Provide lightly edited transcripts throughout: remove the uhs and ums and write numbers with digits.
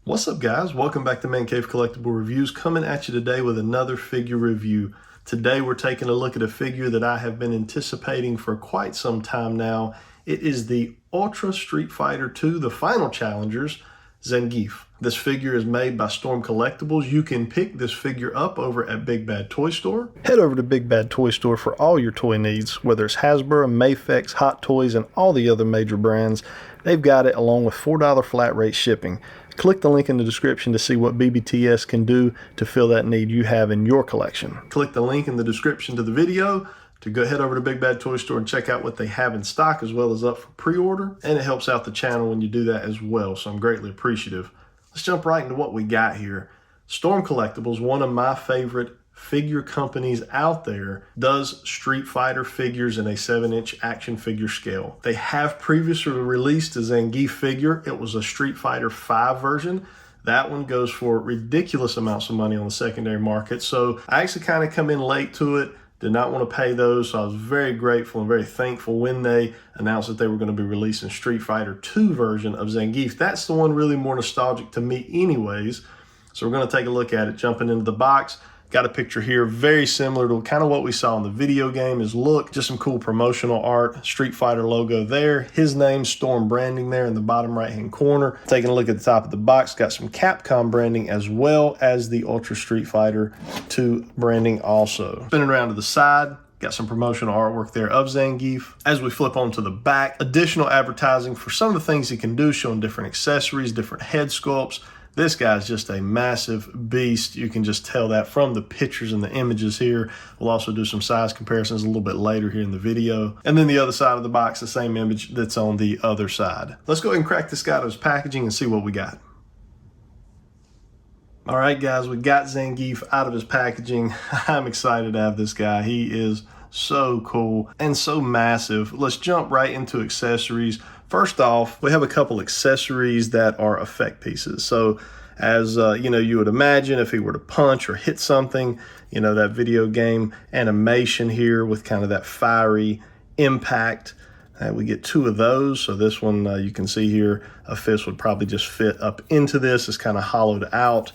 What's up, guys? Welcome back to ManCave Collectible Reviews, coming at you today with another figure review. Today we're taking a look at a figure that I have been anticipating for quite some time now. It is the Ultra Street Fighter II, the Final Challengers, Zangief. This figure is made by Storm Collectibles. You can pick this figure up over at Big Bad Toy Store. Head over to Big Bad Toy Store for all your toy needs, whether it's Hasbro, Mafex, Hot Toys, and all the other major brands. They've got it along with $4 flat rate shipping. Click the link in the description to see what BBTS can do to fill that need you have in your collection. Click the link in the description to the video to go head over to Big Bad Toy Store and check out what they have in stock, as well as up for pre-order. And it helps out the channel when you do that as well, so I'm greatly appreciative. Let's jump right into what we got here. Storm Collectibles, one of my favorite figure companies out there, does Street Fighter figures in a 7-inch action figure scale. They have previously released a Zangief figure. It was a Street Fighter V version. That one goes for ridiculous amounts of money on the secondary market. So I actually kind of come in late to it. Did not want to pay those, so I was very grateful and very thankful when they announced that they were going to be releasing Street Fighter II version of Zangief. That's the one really more nostalgic to me anyways. So we're going to take a look at it, jumping into the box. Got a picture here very similar to kind of what we saw in the video game. Is look, just some cool promotional art, Street Fighter logo there, his name, Storm branding there in the bottom right hand corner. Taking a look at the top of the box, got some Capcom branding as well as the Ultra Street Fighter 2 branding also. Spinning around to the side, got some promotional artwork there of Zangief. As we flip onto the back, additional advertising for some of the things he can do, showing different accessories, different head sculpts. This guy's just a massive beast. You can just tell that from the pictures and the images here. We'll also do some size comparisons a little bit later here in the video. And then the other side of the box, the same image that's on the other side. Let's go ahead and crack this guy out of his packaging and see what we got. All right, guys, we got Zangief out of his packaging. I'm excited to have this guy. He is so cool and so massive. Let's jump right into accessories. First off, we have a couple accessories that are effect pieces. So as you would imagine, if he were to punch or hit something, that video game animation here with kind of that fiery impact. We get two of those. So this one, you can see here, a fist would probably just fit up into this. It's kind of hollowed out.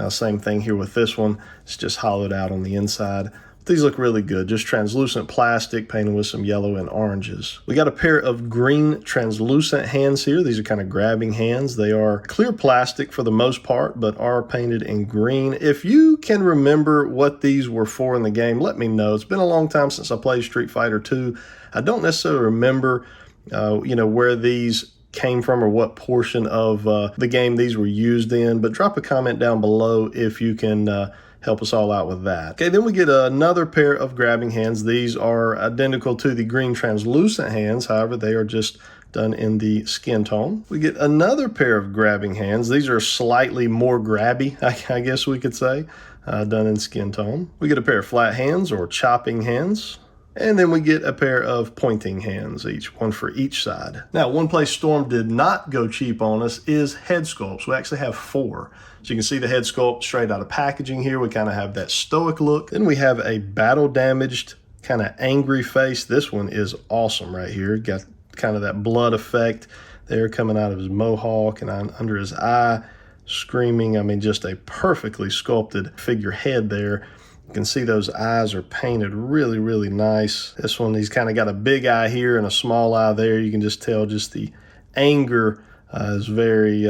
Same thing here with this one. It's just hollowed out on the inside. These look really good, just translucent plastic painted with some yellow and oranges. We got a pair of green translucent hands here. These are kind of grabbing hands. They are clear plastic for the most part, but are painted in green. If you can remember what these were for in the game, let me know. It's been a long time since I played Street Fighter II. I don't necessarily remember, where these came from or what portion of the game these were used in, but drop a comment down below if you can help us all out with that. Okay, then we get another pair of grabbing hands. These are identical to the green translucent hands. However, they are just done in the skin tone. We get another pair of grabbing hands. These are slightly more grabby, I guess we could say, done in skin tone. We get a pair of flat hands or chopping hands. And then we get a pair of pointing hands, one for each side. Now, one place Storm did not go cheap on us is head sculpts. We actually have 4. So you can see the head sculpt straight out of packaging here. We kind of have that stoic look. Then we have a battle damaged, kind of angry face. This one is awesome right here. Got kind of that blood effect there coming out of his mohawk and under his eye, screaming. I mean, just a perfectly sculpted figure head there. You can see those eyes are painted really, really nice. This one, he's kind of got a big eye here and a small eye there. You can just tell just the anger is very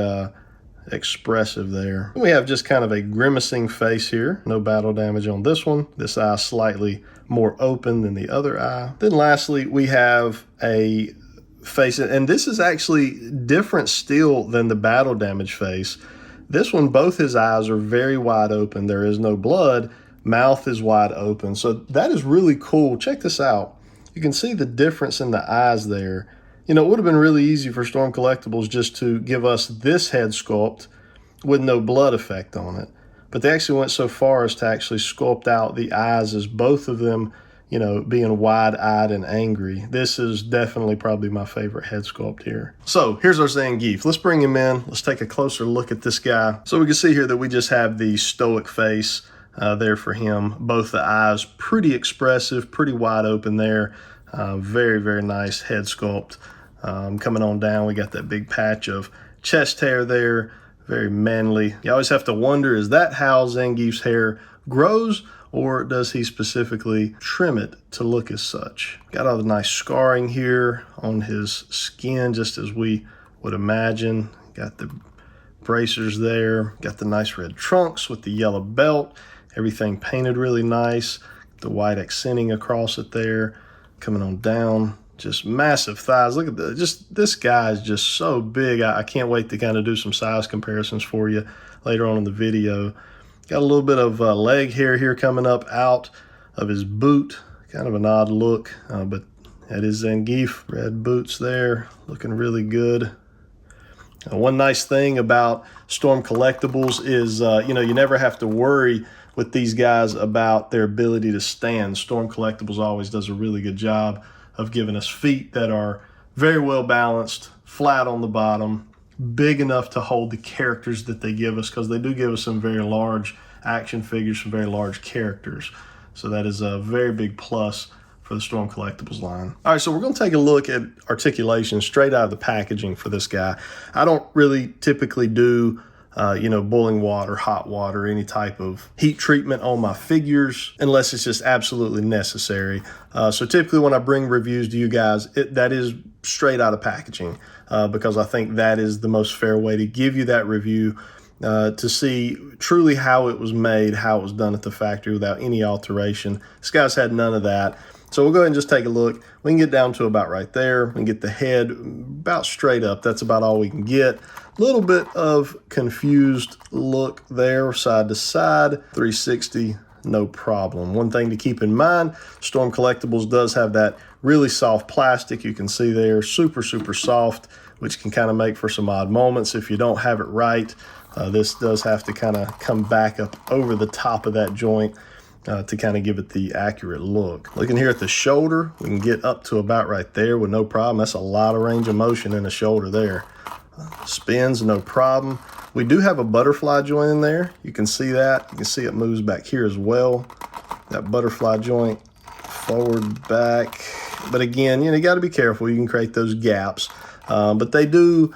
expressive there. We have just kind of a grimacing face here. No battle damage on this one. This eye slightly more open than the other eye. Then lastly, we have a face, and this is actually different still than the battle damage face. This one, both his eyes are very wide open. There is no blood. Mouth is wide open. So that is really cool. Check this out. You can see the difference in the eyes there. It would have been really easy for Storm Collectibles just to give us this head sculpt with no blood effect on it. But they actually went so far as to actually sculpt out the eyes as both of them, being wide-eyed and angry. This is definitely probably my favorite head sculpt here. So here's our Zangief. Let's bring him in. Let's take a closer look at this guy. So we can see here that we just have the stoic face there for him. Both the eyes pretty expressive, pretty wide open there. Very, very nice head sculpt. Coming on down, we got that big patch of chest hair there. very manly. You always have to wonder, is that how Zangief's hair grows, or does he specifically trim it to look as such? Got all the nice scarring here on his skin, just as we would imagine. Got the bracers there. Got the nice red trunks with the yellow belt. Everything painted really nice. The white accenting across it there. Coming on down. Just massive thighs. Look at this guy is just so big. I can't wait to kind of do some size comparisons for you later on in the video. Got a little bit of leg hair here coming up out of his boot. Kind of an odd look, but that is Zangief. Red boots there, looking really good. One nice thing about Storm Collectibles is, you know, you never have to worry with these guys about their ability to stand. Storm Collectibles always does a really good job of giving us feet that are very well balanced, flat on the bottom, big enough to hold the characters that they give us, because they do give us some very large action figures, some very large characters. So that is a very big plus for the Storm Collectibles line. All right, so we're gonna take a look at articulation straight out of the packaging for this guy. I don't really typically do you know, boiling water, hot water, any type of heat treatment on my figures unless it's just absolutely necessary. So typically when I bring reviews to you guys, that is straight out of packaging because I think that is the most fair way to give you that review to see truly how it was made, how it was done at the factory without any alteration. This guy's had none of that. So we'll go ahead and just take a look. We can get down to about right there. We can get the head about straight up. That's about all we can get. A little bit of confused look there, side to side. 360, no problem. One thing to keep in mind, Storm Collectibles does have that really soft plastic. You can see there, super, super soft, which can kind of make for some odd moments if you don't have it right. This does have to kind of come back up over the top of that joint to kind of give it the accurate look. Looking here at the shoulder, we can get up to about right there with no problem. That's a lot of range of motion in the shoulder there. Spins, no problem. We do have a butterfly joint in there. You can see that. You can see it moves back here as well. That butterfly joint, forward, back. But again, you know, you got to be careful. You can create those gaps. But they do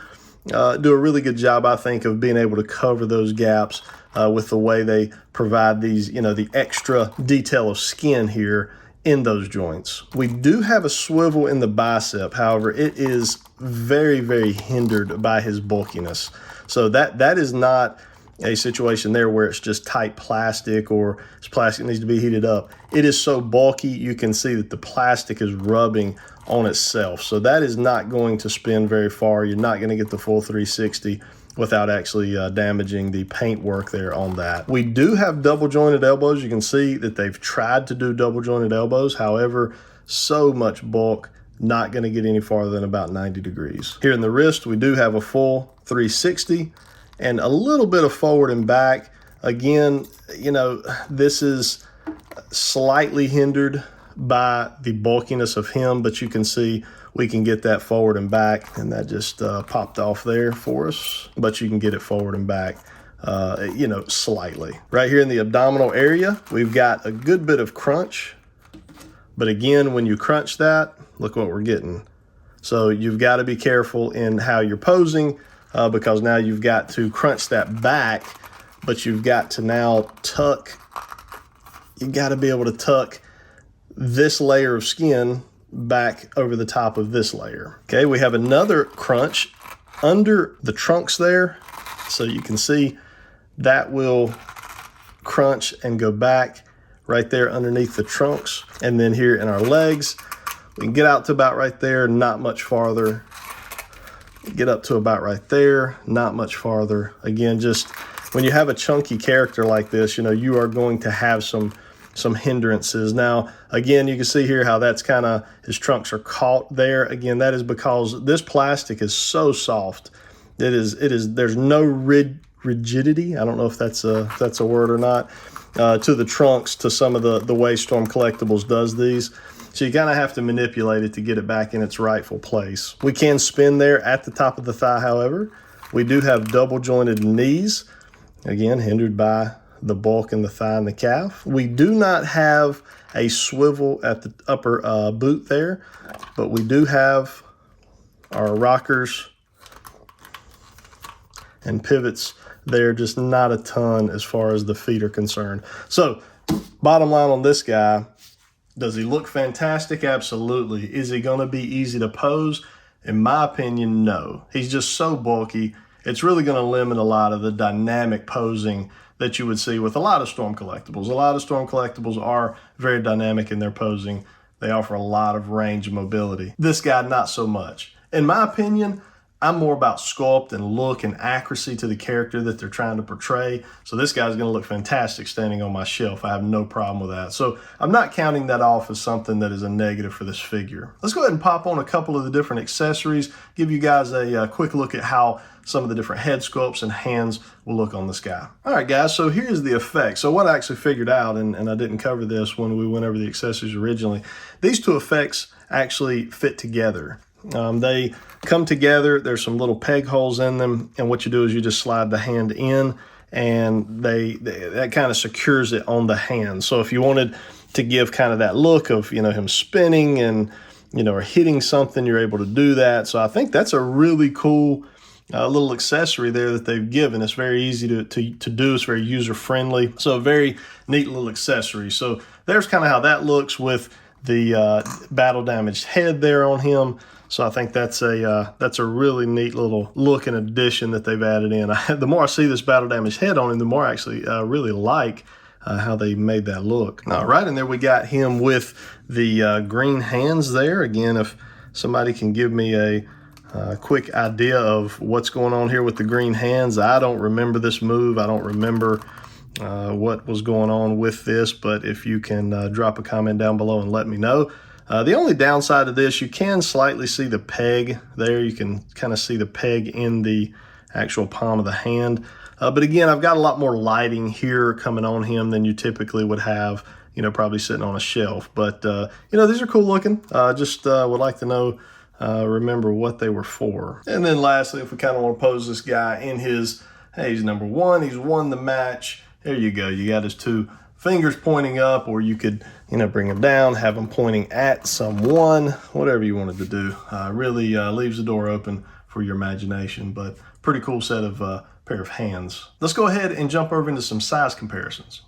a really good job, I think, of being able to cover those gaps with the way they provide these, you know, the extra detail of skin here in those joints. We do have a swivel in the bicep. However, it is very, very hindered by his bulkiness. So that is not a situation there where it's just tight plastic or this plastic needs to be heated up. It is so bulky, you can see that the plastic is rubbing on itself. So that is not going to spin very far. You're not going to get the full 360 without actually damaging the paint work there on that. We do have double jointed elbows. You can see that they've tried to do double jointed elbows. However, so much bulk, not going to get any farther than about 90 degrees. Here in the wrist, we do have a full 360 and a little bit of forward and back. Again, you know, this is slightly hindered by the bulkiness of him, but you can see we can get that forward and back, and that just popped off there for us, but you can get it forward and back, you know, slightly. Right here in the abdominal area, we've got a good bit of crunch, but again, when you crunch that, look what we're getting. So you've got to be careful in how you're posing because now you've got to crunch that back, but you've got to now tuck, you got to be able to tuck this layer of skin back over the top of this layer. Okay, we have another crunch under the trunks there. So you can see that will crunch and go back right there underneath the trunks. And then here in our legs, we can get out to about right there, not much farther. Get up to about right there, not much farther. Again, just when you have a chunky character like this, you know, you are going to have some hindrances. Now, again, you can see here how that's kind of, his trunks are caught there. Again, that is because this plastic is so soft. There's no rigidity. I don't know if that's a word or not, to the trunks, to some of the way Storm Collectibles does these. So you kind of have to manipulate it to get it back in its rightful place. We can spin there at the top of the thigh, however. We do have double jointed knees, again, hindered by the bulk in the thigh and the calf. We do not have a swivel at the upper boot there, but we do have our rockers and pivots there, just not a ton as far as the feet are concerned. So bottom line on this guy, does he look fantastic? Absolutely. Is he going to be easy to pose? In my opinion, no. He's just so bulky. It's really going to limit a lot of the dynamic posing that you would see with a lot of Storm Collectibles. A lot of Storm Collectibles are very dynamic in their posing. They offer a lot of range and mobility. This guy, not so much. In my opinion, I'm more about sculpt and look and accuracy to the character that they're trying to portray. So this guy's going to look fantastic standing on my shelf. I have no problem with that. So I'm not counting that off as something that is a negative for this figure. Let's go ahead and pop on a couple of the different accessories, give you guys a quick look at how some of the different head sculpts and hands will look on this guy. All right, guys, so here's the effect. So what I actually figured out, and I didn't cover this when we went over the accessories originally, these two effects actually fit together. They come together. There's some little peg holes in them, and what you do is you just slide the hand in, and that kind of secures it on the hand. So if you wanted to give kind of that look of, you know, him spinning and, you know, or hitting something, you're able to do that. So I think that's a really cool little accessory there that they've given. It's very easy to do. It's very user friendly. So a very neat little accessory. So there's kind of how that looks with the battle damaged head there on him. So I think that's a really neat little look and addition that they've added in. The more I see this battle damaged head on him, the more I actually really like how they made that look. All right, and there we got him with the green hands there. Again, if somebody can give me a quick idea of what's going on here with the green hands. I don't remember this move. I don't remember what was going on with this, but if you can drop a comment down below and let me know. The only downside of this, you can slightly see the peg there. You can kind of see the peg in the actual palm of the hand. But again, I've got a lot more lighting here coming on him than you typically would have, you know, probably sitting on a shelf. But, you know, these are cool looking. Just would like to know, remember what they were for. And then lastly, if we kind of want to pose this guy in his, hey, he's number one, he's won the match. There you go. You got his two fingers pointing up, or you could, you know, bring him down, have him pointing at someone, whatever you wanted to do. Really leaves the door open for your imagination, but pretty cool set of pair of hands. Let's go ahead and jump over into some size comparisons.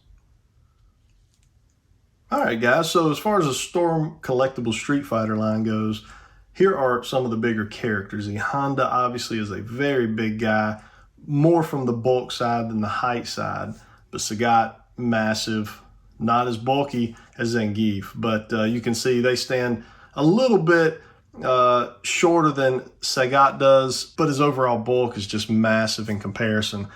All right, guys, so as far as the Storm Collectible Street Fighter line goes, here are some of the bigger characters. The Honda obviously is a very big guy, more from the bulk side than the height side, but Sagat, massive, not as bulky as Zangief, but you can see they stand a little bit shorter than Sagat does, but his overall bulk is just massive in comparison.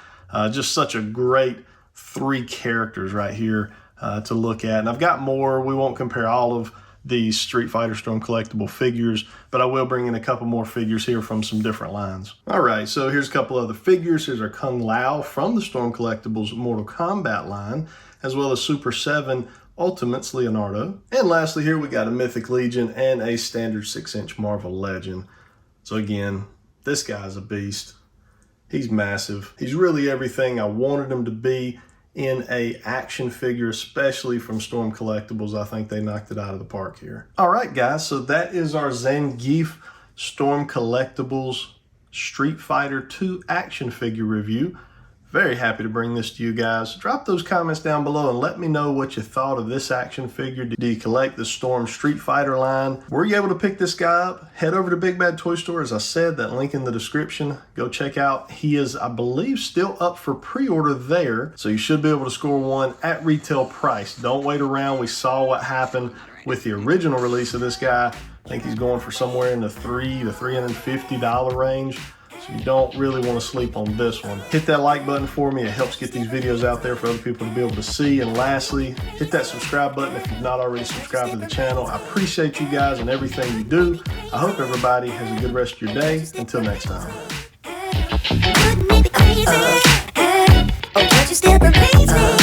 Just such a great three characters right here to look at. And I've got more. We won't compare all of these Street Fighter Storm Collectible figures, but I will bring in a couple more figures here from some different lines. All right, so here's a couple other figures. Here's our Kung Lao from the Storm Collectibles Mortal Kombat line, as well as Super 7 Ultimates Leonardo. And lastly here, we got a Mythic Legion and a standard 6-inch Marvel Legend. So again, this guy's a beast. He's massive. He's really everything I wanted him to be in a action figure, especially from Storm Collectibles. I think they knocked it out of the park here. All right, guys, so that is our Zangief Storm Collectibles Street Fighter 2 action figure review. Very happy to bring this to you guys. Drop those comments down below and let me know what you thought of this action figure. Do you collect the Storm Street Fighter line? Were you able to pick this guy up? Head over to Big Bad Toy Store. As I said, that link in the description. Go check out. He is, I believe, still up for pre-order there. So you should be able to score one at retail price. Don't wait around. We saw what happened with the original release of this guy. I think he's going for somewhere in the $300 to $350 range. So you don't really want to sleep on this one. Hit that like button for me. It helps get these videos out there for other people to be able to see. And lastly, hit that subscribe button if you've not already subscribed to the channel. I appreciate you guys and everything you do. I hope everybody has a good rest of your day. Until next time. Oh, but you still amaze me.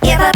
Yeah,